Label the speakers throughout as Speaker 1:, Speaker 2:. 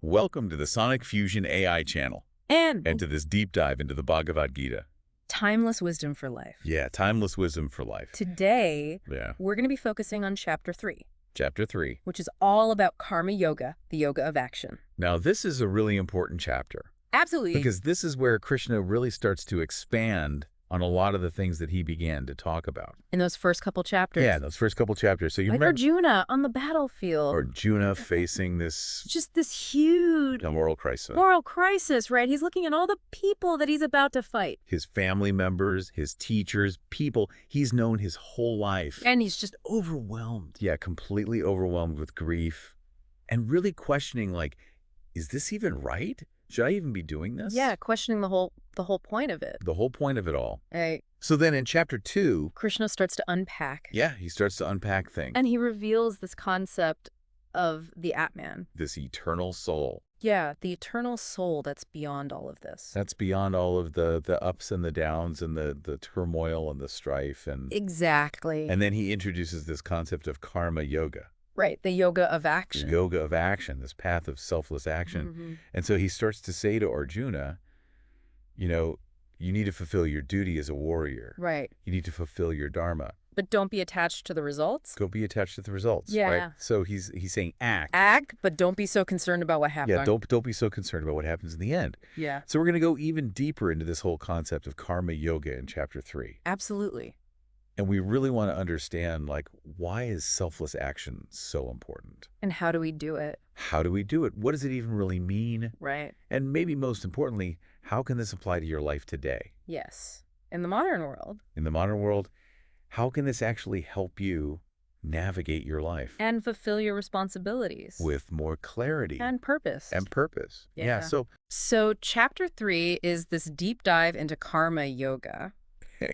Speaker 1: Welcome to the Sonic Fusion AI channel
Speaker 2: And
Speaker 1: and to this deep dive into the Bhagavad Gita.
Speaker 2: timeless wisdom for life.
Speaker 1: Yeah, timeless wisdom for life.
Speaker 2: Today,
Speaker 1: Yeah.
Speaker 2: we're going to be focusing on Chapter 3,
Speaker 1: Chapter 3.
Speaker 2: which is all about karma yoga, the yoga of action.
Speaker 1: Now, this is a really important chapter
Speaker 2: Absolutely.
Speaker 1: because this is where Krishna really starts to expand on a lot of the things that he began to talk about.
Speaker 2: in those first couple chapters.
Speaker 1: Yeah, those first couple chapters. So you
Speaker 2: like
Speaker 1: remember
Speaker 2: Arjuna on the battlefield.
Speaker 1: Arjuna facing this
Speaker 2: Just this huge
Speaker 1: moral crisis.
Speaker 2: moral crisis, right? He's looking at all the people that he's about to fight.
Speaker 1: His family members, his teachers, people he's known his whole life.
Speaker 2: And he's just overwhelmed.
Speaker 1: Yeah, completely overwhelmed with grief and really questioning, like, is this even right? Should I even be doing this?
Speaker 2: Yeah, questioning the whole point of it.
Speaker 1: The whole point of it all.
Speaker 2: Right?
Speaker 1: So then in chapter 2,
Speaker 2: Krishna starts to unpack.
Speaker 1: yeah, he starts to unpack things.
Speaker 2: And he reveals this concept of the Atman.
Speaker 1: This eternal soul.
Speaker 2: Yeah, the eternal soul that's beyond all of this.
Speaker 1: That's beyond all of the ups and the downs and the turmoil and the strife.
Speaker 2: Exactly.
Speaker 1: And then he introduces this concept of karma yoga.
Speaker 2: Right, the yoga of
Speaker 1: The
Speaker 2: action.
Speaker 1: yoga of action, this path of selfless action.
Speaker 2: Mhm.
Speaker 1: And so he starts to say to Arjuna, you know, you need to fulfill your duty as a warrior.
Speaker 2: Right.
Speaker 1: You need to fulfill your dharma.
Speaker 2: But don't be attached to the results.
Speaker 1: Go be attached to the results.
Speaker 2: Yeah.
Speaker 1: Right? So he's saying act.
Speaker 2: Act, but don't be so concerned about what happened.
Speaker 1: Yeah, don't be so concerned about what happens in the end.
Speaker 2: Yeah,
Speaker 1: So we're going to go even deeper into this whole concept of karma yoga in chapter 3.
Speaker 2: absolutely.
Speaker 1: And we really want to understand, like, why is selfless action so important?
Speaker 2: And how do we do it?
Speaker 1: How do we do it? What does it even really mean?
Speaker 2: Right.
Speaker 1: And maybe most importantly, how can this apply to your life today?
Speaker 2: Yes. In the modern world.
Speaker 1: In the modern world, how can this actually help you navigate your life
Speaker 2: And fulfill your responsibilities.
Speaker 1: with more clarity
Speaker 2: And purpose.
Speaker 1: and purpose?
Speaker 2: Yeah. So chapter 3 is this deep dive into karma yoga.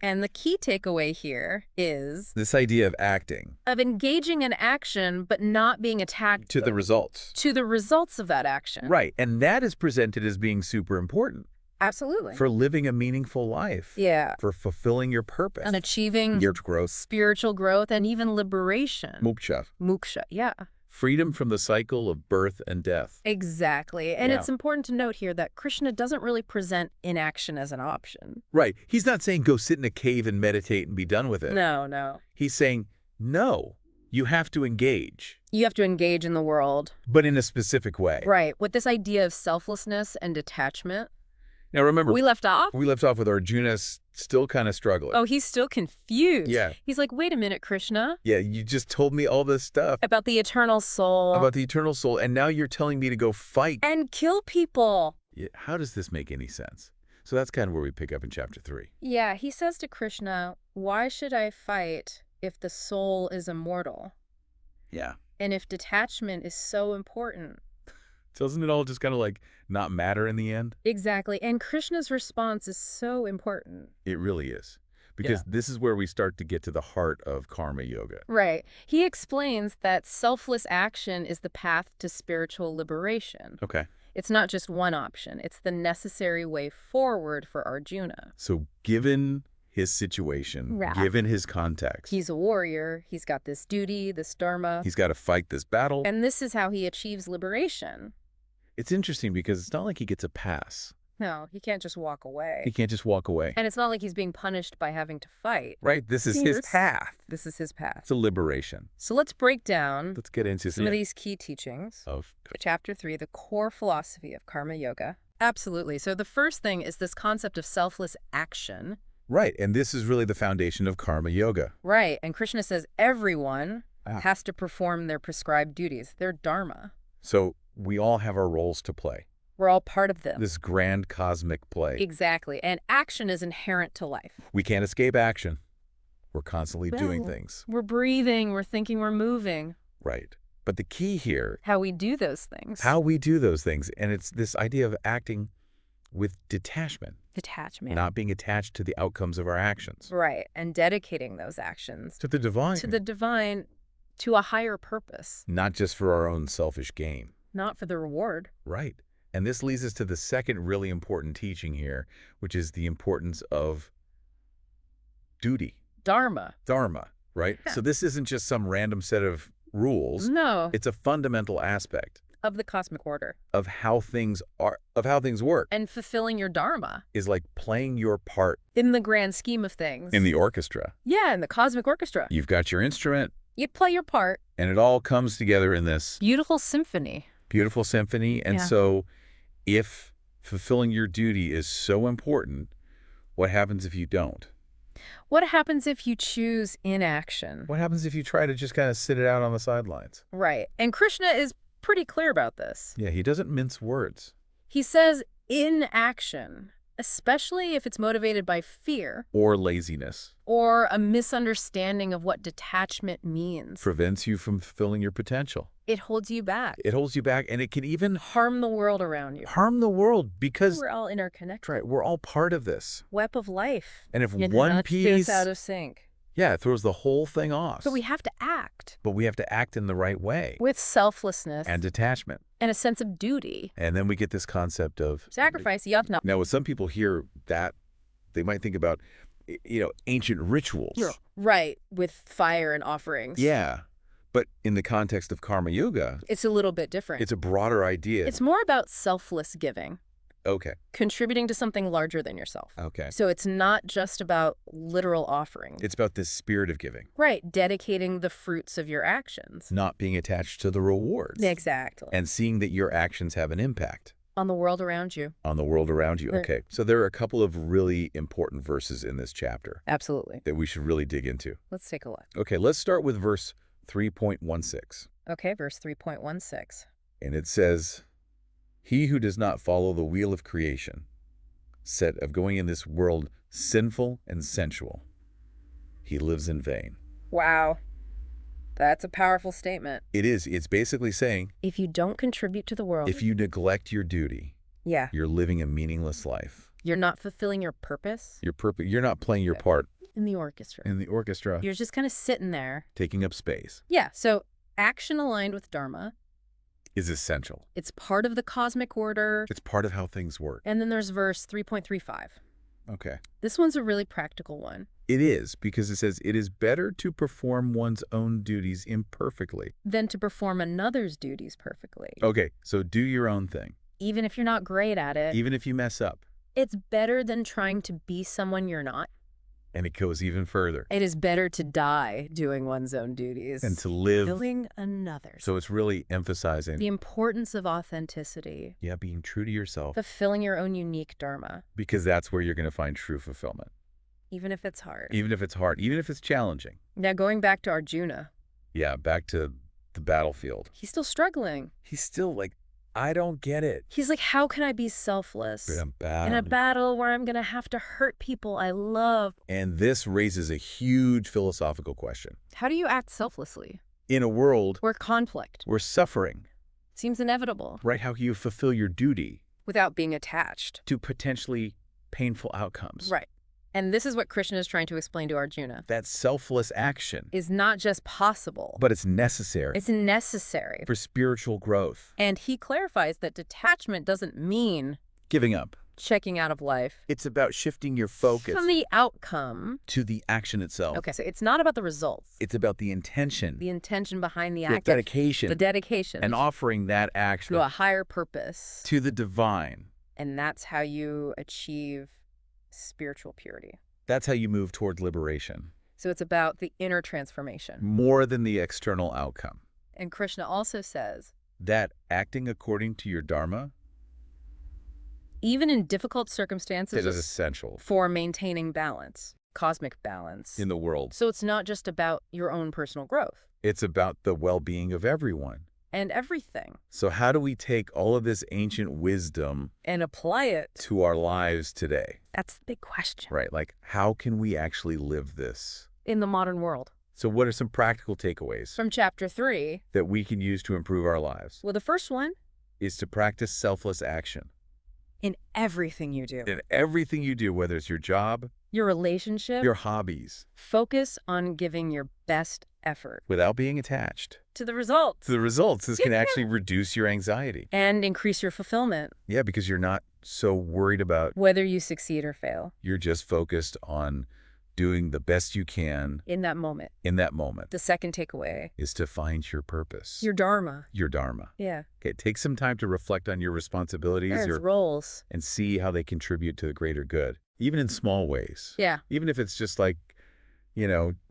Speaker 2: And the key takeaway here is
Speaker 1: this idea of acting
Speaker 2: of engaging in action, but not being attacked
Speaker 1: to the results.
Speaker 2: to the results of that action.
Speaker 1: Right. And that is presented as being super important
Speaker 2: Absolutely.
Speaker 1: for living a meaningful life.
Speaker 2: Yeah.
Speaker 1: For fulfilling your purpose.
Speaker 2: And achieving
Speaker 1: your growth.
Speaker 2: spiritual growth and even liberation.
Speaker 1: Moksha.
Speaker 2: Moksha, yeah.
Speaker 1: Freedom from the cycle of birth and death.
Speaker 2: Exactly. And
Speaker 1: Yeah.
Speaker 2: it's important to note here that Krishna doesn't really present inaction as an option.
Speaker 1: Right. He's not saying go sit in a cave and meditate and be done with it.
Speaker 2: No, no.
Speaker 1: He's saying, no, you have to engage,
Speaker 2: You have to engage in the world.
Speaker 1: but in a specific way.
Speaker 2: Right. With this idea of selflessness and detachment.
Speaker 1: Now, remember,
Speaker 2: We left off?
Speaker 1: we left off with Arjuna still kind of struggling.
Speaker 2: Oh, he's still confused.
Speaker 1: Yeah.
Speaker 2: He's like, wait a minute, Krishna.
Speaker 1: Yeah, you just told me all this stuff
Speaker 2: About the eternal soul.
Speaker 1: about the eternal soul, and now you're telling me to go fight.
Speaker 2: And kill people.
Speaker 1: Yeah, how does this make any sense? So that's kind of where we pick up in chapter 3.
Speaker 2: Yeah, he says to Krishna, why should I fight if the soul is immortal?
Speaker 1: Yeah.
Speaker 2: And if detachment is so important?
Speaker 1: Doesn't it all just kind of like not matter in the end?
Speaker 2: Exactly. And Krishna's response is so important.
Speaker 1: It really is. Because this is where we start to get to the heart of karma yoga.
Speaker 2: Right. He explains that selfless action is the path to spiritual liberation.
Speaker 1: Okay.
Speaker 2: It's not just one option. It's the necessary way forward for Arjuna.
Speaker 1: So given his situation,
Speaker 2: Right.
Speaker 1: given his context,
Speaker 2: He's a warrior. He's got this duty, this dharma.
Speaker 1: he's got to fight this battle.
Speaker 2: And this is how he achieves liberation.
Speaker 1: It's interesting because it's not like he gets a pass.
Speaker 2: No, he can't just walk away.
Speaker 1: He can't just walk away.
Speaker 2: And it's not like he's being punished by having to fight.
Speaker 1: Right? This is his
Speaker 2: Yes.
Speaker 1: path.
Speaker 2: This is his path.
Speaker 1: It's a liberation.
Speaker 2: So let's break down
Speaker 1: Let's get into
Speaker 2: some of these key teachings.
Speaker 1: of
Speaker 2: Chapter 3, the core philosophy of karma yoga. Absolutely. So the first thing is this concept of selfless action.
Speaker 1: right. And this is really the foundation of karma yoga.
Speaker 2: Right. And Krishna says everyone
Speaker 1: Ah.
Speaker 2: has to perform their prescribed duties, their dharma.
Speaker 1: So we all have our roles to play.
Speaker 2: We're all part of them.
Speaker 1: This grand cosmic play.
Speaker 2: Exactly. And action is inherent to life.
Speaker 1: We can't escape action. We're constantly doing
Speaker 2: Well,
Speaker 1: things.
Speaker 2: We're breathing, we're thinking, we're moving.
Speaker 1: Right. But the key here,
Speaker 2: How we do those things.
Speaker 1: how we do those things, and it's this idea of acting with detachment,
Speaker 2: Detachment.
Speaker 1: not being attached to the outcomes of our actions.
Speaker 2: Right. And dedicating those actions
Speaker 1: To the divine.
Speaker 2: to the divine, to a higher purpose,
Speaker 1: Not just for our own selfish gain.
Speaker 2: not for the reward.
Speaker 1: Right. And this leads us to the second really important teaching here, which is the importance of duty,
Speaker 2: Dharma.
Speaker 1: dharma, right?
Speaker 2: Yeah.
Speaker 1: So this isn't just some random set of rules.
Speaker 2: No.
Speaker 1: It's a fundamental aspect.
Speaker 2: of the cosmic order.
Speaker 1: of how things work,
Speaker 2: And fulfilling your dharma.
Speaker 1: is like playing your part
Speaker 2: In the grand scheme of things.
Speaker 1: in the orchestra.
Speaker 2: Yeah, in the cosmic orchestra.
Speaker 1: You've got your instrument,
Speaker 2: You play your part.
Speaker 1: and it all comes together in this
Speaker 2: Beautiful symphony.
Speaker 1: beautiful symphony. And
Speaker 2: Yeah.
Speaker 1: so if fulfilling your duty is so important, what happens if you don't?
Speaker 2: What happens if you choose inaction?
Speaker 1: What happens if you try to just kind of sit it out on the sidelines?
Speaker 2: Right. And Krishna is pretty clear about this.
Speaker 1: Yeah, he doesn't mince words.
Speaker 2: He says inaction, especially if it's motivated by fear
Speaker 1: Or laziness.
Speaker 2: or a misunderstanding of what detachment means.
Speaker 1: Prevents you from fulfilling your potential.
Speaker 2: It holds you back.
Speaker 1: It holds you back, and it can even
Speaker 2: Harm the world around you.
Speaker 1: harm the world because,
Speaker 2: We're all interconnected.
Speaker 1: right, we're all part of this.
Speaker 2: Web of life.
Speaker 1: And if
Speaker 2: You
Speaker 1: one
Speaker 2: know, it's
Speaker 1: piece,
Speaker 2: out of sync.
Speaker 1: yeah, it throws the whole thing off.
Speaker 2: So we have to act
Speaker 1: But we have to act in the right way.
Speaker 2: with selflessness
Speaker 1: And detachment.
Speaker 2: and a sense of duty.
Speaker 1: And then we get this concept of
Speaker 2: Sacrifice, yatna.
Speaker 1: Now, when some people hear that, they might think about, ancient rituals.
Speaker 2: Right, with fire and offerings.
Speaker 1: Yeah. But in the context of karma yoga,
Speaker 2: It's a little bit different.
Speaker 1: it's a broader idea.
Speaker 2: It's more about selfless giving,
Speaker 1: Okay.
Speaker 2: contributing to something larger than yourself.
Speaker 1: Okay.
Speaker 2: So it's not just about literal offering.
Speaker 1: It's about this spirit of giving,
Speaker 2: Right, dedicating the fruits of your actions.
Speaker 1: not being attached to the rewards.
Speaker 2: Exactly.
Speaker 1: And seeing that your actions have an impact
Speaker 2: On the world around you.
Speaker 1: on the world around you.
Speaker 2: Right.
Speaker 1: Okay. So there are a couple of really important verses in this chapter
Speaker 2: Absolutely.
Speaker 1: that we should really dig into.
Speaker 2: Let's take a look.
Speaker 1: Okay, let's start with verse 3.16.
Speaker 2: Okay, verse 3.16.
Speaker 1: And it says, "He who does not follow the wheel of creation, set of going in this world sinful and sensual, he lives in vain."
Speaker 2: Wow. That's a powerful statement.
Speaker 1: It is. It's basically saying,
Speaker 2: If you don't contribute to the world,
Speaker 1: if you neglect your duty,
Speaker 2: yeah,
Speaker 1: you're living a meaningless life.
Speaker 2: you're not fulfilling your purpose
Speaker 1: You're not playing your part
Speaker 2: in the orchestra.
Speaker 1: in the orchestra,
Speaker 2: You're just kind of sitting there.
Speaker 1: taking up space.
Speaker 2: Yeah, so action aligned with dharma.
Speaker 1: Is essential.
Speaker 2: It's part of the cosmic order.
Speaker 1: It's part of how things work.
Speaker 2: And then there's verse 3.35.
Speaker 1: Okay.
Speaker 2: This one's a really practical one.
Speaker 1: It is, because it says, "It is better to perform one's own duties imperfectly."
Speaker 2: Than to perform another's duties perfectly.
Speaker 1: Okay, so do your own thing.
Speaker 2: Even if you're not great at it,
Speaker 1: Even if you mess up.
Speaker 2: it's better than trying to be someone you're not.
Speaker 1: And it goes even further.
Speaker 2: It is better to die doing one's own duties
Speaker 1: And to live.
Speaker 2: fulfilling another's.
Speaker 1: So it's really emphasizing,
Speaker 2: The importance of authenticity,
Speaker 1: yeah, being true to yourself,
Speaker 2: fulfilling your own unique dharma,
Speaker 1: because that's where you're going to find true fulfillment.
Speaker 2: even if it's hard.
Speaker 1: Even if it's hard, even if it's challenging.
Speaker 2: Now, going back to Arjuna,
Speaker 1: Yeah, back to the battlefield.
Speaker 2: he's still struggling.
Speaker 1: He's still like, I don't get it.
Speaker 2: He's like, how can I be selfless
Speaker 1: But I'm
Speaker 2: in
Speaker 1: bad.
Speaker 2: a battle where I'm going to have to hurt people I love?
Speaker 1: And this raises a huge philosophical question.
Speaker 2: How do you act selflessly?
Speaker 1: In a world
Speaker 2: Where conflict
Speaker 1: where suffering,
Speaker 2: seems inevitable
Speaker 1: right, how you fulfill your duty
Speaker 2: without being attached.
Speaker 1: to potentially painful outcomes.
Speaker 2: Right. And this is what Krishna is trying to explain to Arjuna.
Speaker 1: That selfless action,
Speaker 2: Is not just possible.
Speaker 1: but it's necessary
Speaker 2: It's necessary.
Speaker 1: for spiritual growth.
Speaker 2: And he clarifies that detachment doesn't mean
Speaker 1: Giving up.
Speaker 2: checking out of life
Speaker 1: It's about shifting your focus
Speaker 2: from the outcome.
Speaker 1: to the action itself.
Speaker 2: Okay, so it's not about the results.
Speaker 1: It's about the intention,
Speaker 2: The intention behind the
Speaker 1: the
Speaker 2: act.
Speaker 1: dedication,
Speaker 2: The dedication.
Speaker 1: and offering that action
Speaker 2: to a higher purpose.
Speaker 1: to the divine.
Speaker 2: And that's how you achieve spiritual purity.
Speaker 1: That's how you move towards liberation,
Speaker 2: So it's about the inner transformation.
Speaker 1: more than the external outcome.
Speaker 2: And Krishna also says,
Speaker 1: That acting according to your dharma,
Speaker 2: even in difficult
Speaker 1: it
Speaker 2: circumstances,
Speaker 1: is essential
Speaker 2: for maintaining balance, cosmic balance.
Speaker 1: in the world.
Speaker 2: So it's not just about your own personal growth
Speaker 1: It's about the well-being of everyone.
Speaker 2: and everything,
Speaker 1: So how do we take all of this ancient wisdom
Speaker 2: and apply it.
Speaker 1: to our lives today?
Speaker 2: That's the big question
Speaker 1: Right? Like, how can we actually live this?
Speaker 2: in the modern world.
Speaker 1: So what are some practical takeaways
Speaker 2: From chapter 3,
Speaker 1: that we can use to improve our lives?
Speaker 2: well, the first one,
Speaker 1: Is to practice selfless action.
Speaker 2: in everything you do,
Speaker 1: In everything you do, whether it's your job,
Speaker 2: your relationship,
Speaker 1: your hobbies,
Speaker 2: focus on giving your best effort
Speaker 1: without being attached
Speaker 2: to the results
Speaker 1: to the results. This can actually reduce your anxiety.
Speaker 2: and increase your fulfillment,
Speaker 1: Yeah, because you're not so worried about,
Speaker 2: whether you succeed or fail.
Speaker 1: you're just focused on doing the best you can
Speaker 2: In that moment.
Speaker 1: in that moment
Speaker 2: The second takeaway.
Speaker 1: is to find your purpose.
Speaker 2: Your dharma.
Speaker 1: Your dharma.
Speaker 2: Yeah.
Speaker 1: Okay, take some time to reflect on your responsibilities
Speaker 2: There's roles.
Speaker 1: and see how they contribute to the greater good, even in small ways.
Speaker 2: Yeah.
Speaker 1: Even if it's just like,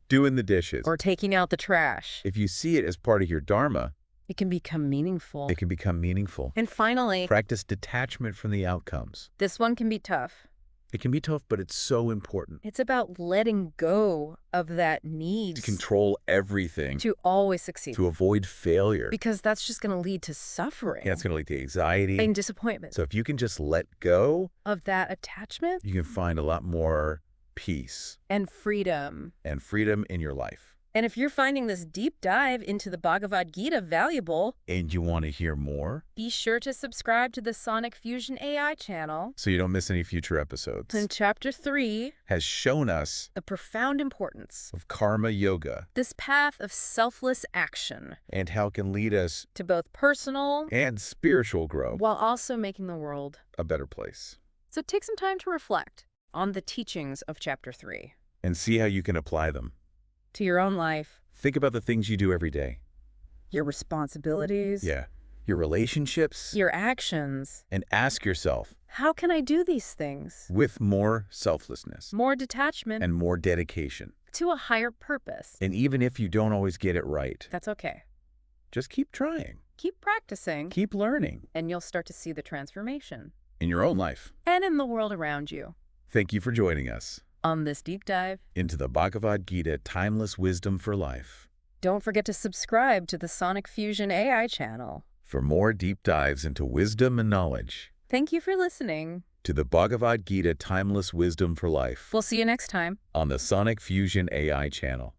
Speaker 1: doing the dishes.
Speaker 2: Or taking out the trash.
Speaker 1: If you see it as part of your dharma,
Speaker 2: It can become meaningful.
Speaker 1: it can become meaningful.
Speaker 2: And finally,
Speaker 1: Practice detachment from the outcomes.
Speaker 2: this one can be tough.
Speaker 1: It can be tough, but it's so important.
Speaker 2: It's about letting go of that need
Speaker 1: To control everything.
Speaker 2: to always succeed.
Speaker 1: To avoid failure.
Speaker 2: Because that's just going to lead to suffering.
Speaker 1: Yeah, it's going to lead to anxiety.
Speaker 2: And disappointment.
Speaker 1: So if you can just let go,
Speaker 2: Of that attachment
Speaker 1: you can find a lot more peace
Speaker 2: and freedom.
Speaker 1: and freedom in your life.
Speaker 2: And if you're finding this deep dive into the Bhagavad Gita valuable,
Speaker 1: And you want to hear more,
Speaker 2: be sure to subscribe to the Sonic Fusion AI channel.
Speaker 1: so you don't miss any future episodes.
Speaker 2: In Chapter 3,
Speaker 1: Has shown us
Speaker 2: the profound importance
Speaker 1: of karma yoga
Speaker 2: this path of selfless action
Speaker 1: and how it can lead us
Speaker 2: to both personal
Speaker 1: and spiritual growth
Speaker 2: while also making the world.
Speaker 1: a better place.
Speaker 2: So take some time to reflect on the teachings of Chapter 3
Speaker 1: And see how you can apply them.
Speaker 2: to your own life,
Speaker 1: Think about the things you do every day.
Speaker 2: your responsibilities,
Speaker 1: Yeah. Your relationships.
Speaker 2: your actions.
Speaker 1: And ask yourself,
Speaker 2: How can I do these things?
Speaker 1: with more selflessness
Speaker 2: More detachment
Speaker 1: and more dedication.
Speaker 2: to a higher purpose.
Speaker 1: And even if you don't always get it right,
Speaker 2: That's okay.
Speaker 1: just keep trying.
Speaker 2: Keep practicing,
Speaker 1: Keep learning
Speaker 2: and you'll start to see the transformation.
Speaker 1: in your own life.
Speaker 2: And in the world around you.
Speaker 1: Thank you for joining us
Speaker 2: On this deep dive,
Speaker 1: into the Bhagavad Gita, Timeless Wisdom for Life.
Speaker 2: don't forget to subscribe to the Sonic Fusion AI channel.
Speaker 1: For more deep dives into wisdom and knowledge,
Speaker 2: Thank you for listening.
Speaker 1: to the Bhagavad Gita, Timeless Wisdom for Life,
Speaker 2: We'll see you next time.
Speaker 1: on the Sonic Fusion AI channel.